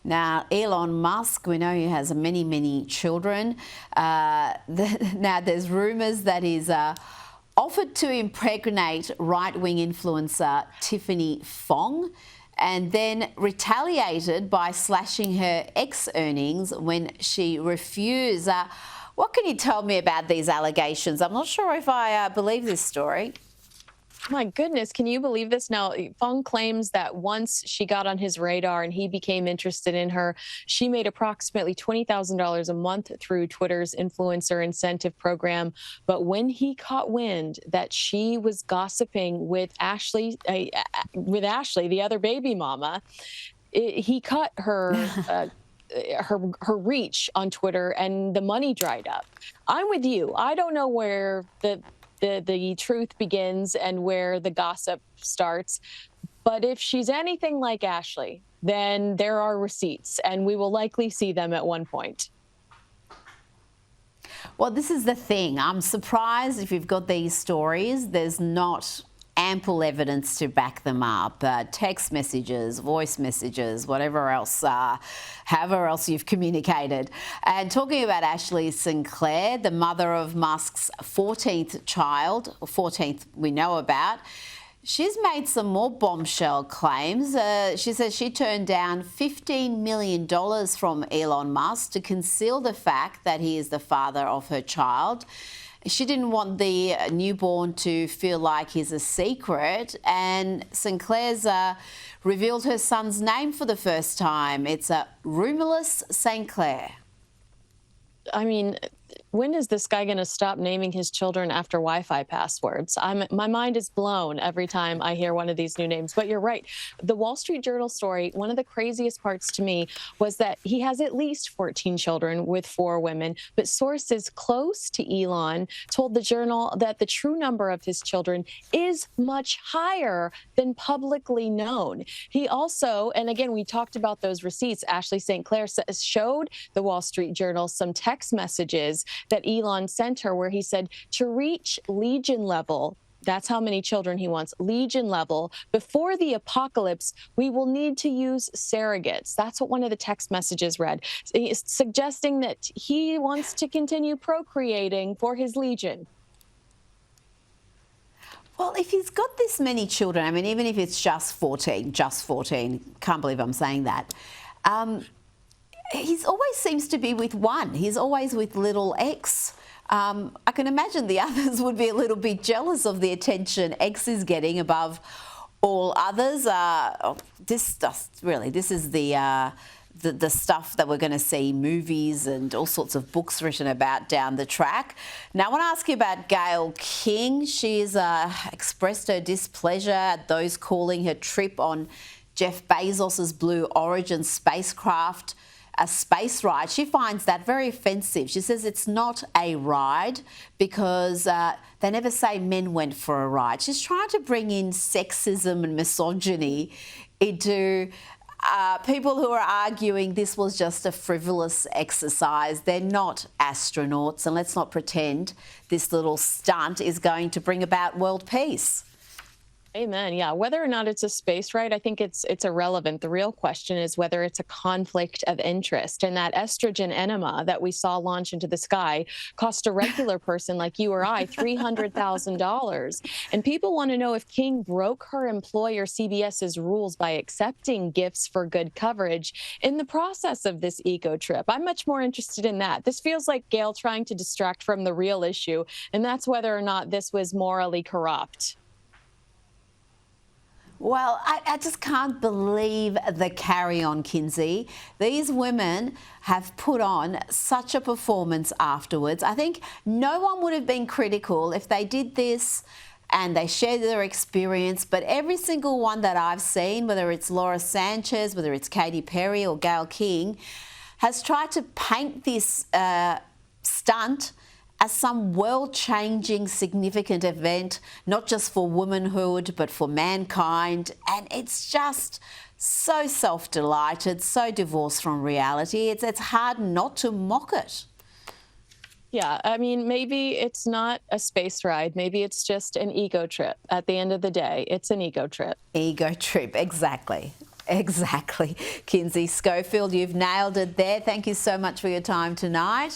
Now, Elon Musk, we know he has many, many children. Now, there's rumours that he's offered to impregnate right-wing influencer Tiffany Fong and then retaliated by slashing her earnings when she refused. What can you tell me about these allegations? I'm not sure if I believe this story. My goodness, can you believe this? Now, Fong claims that once she got on his radar and he became interested in her, she made approximately $20,000 a month through Twitter's influencer incentive program. But when he caught wind that she was gossiping with Ashley, the other baby mama, he cut her. Her reach on Twitter, and the money dried up. I'm with you. I don't know where the truth begins and where the gossip starts. But if she's anything like Ashley, then there are receipts, and we will likely see them at one point. Well, this is the thing. I'm surprised if you've got these stories, there's not ample evidence to back them up. Text messages, voice messages, whatever else, however else you've communicated. And talking about Ashley Sinclair, the mother of Musk's 14th child, or 14th we know about, she's made some more bombshell claims. She says she turned down $15 million from Elon Musk to conceal the fact that he is the father of her child. She didn't want the newborn to feel like he's a secret, and Sinclair's revealed her son's name for the first time. It's a Rumorless Sinclair. I mean, when is this guy going to stop naming his children after Wi-Fi passwords? My mind is blown every time I hear one of these new names. But you're right. The Wall Street Journal story, one of the craziest parts to me was that he has at least 14 children with 4 women. But sources close to Elon told the Journal that the true number of his children is much higher than publicly known. He also, and again, we talked about those receipts. Ashley St. Clair showed the Wall Street Journal some text messages that Elon sent her where he said to reach Legion level, that's how many children he wants, Legion level, before the apocalypse, we will need to use surrogates. That's what one of the text messages read, suggesting that he wants to continue procreating for his Legion. Well, if he's got this many children, I mean, even if it's just 14, can't believe I'm saying that. He always seems to be with one. He's always with little X. I can imagine the others would be a little bit jealous of the attention X is getting above all others. This is the stuff that we're going to see movies and all sorts of books written about down the track. Now, I want to ask you about Gayle King. She's expressed her displeasure at those calling her trip on Jeff Bezos's Blue Origin spacecraft a space ride. She finds that very offensive. She says it's not a ride because they never say men went for a ride. She's trying to bring in sexism and misogyny into people who are arguing this was just a frivolous exercise. They're not astronauts, and let's not pretend this little stunt is going to bring about world peace. Amen. Yeah. Whether or not it's a space ride, I think it's irrelevant. The real question is whether it's a conflict of interest. And that estrogen enema that we saw launch into the sky cost a regular person like you or I $300,000. And people want to know if King broke her employer CBS's rules by accepting gifts for good coverage in the process of this eco trip. I'm much more interested in that. This feels like Gayle trying to distract from the real issue, and that's whether or not this was morally corrupt. Well, I just can't believe the carry-on, Kinsey. These women have put on such a performance afterwards. I think no one would have been critical if they did this and they shared their experience, but every single one that I've seen, whether it's Laura Sanchez, whether it's Katy Perry or Gayle King, has tried to paint this stunt as some world-changing, significant event, not just for womanhood, but for mankind. And it's just so self-delighted, so divorced from reality. It's hard not to mock it. Yeah, I mean, maybe it's not a space ride. Maybe it's just an ego trip. At the end of the day, it's an ego trip. Ego trip, exactly. Exactly. Kinsey Schofield, you've nailed it there. Thank you so much for your time tonight.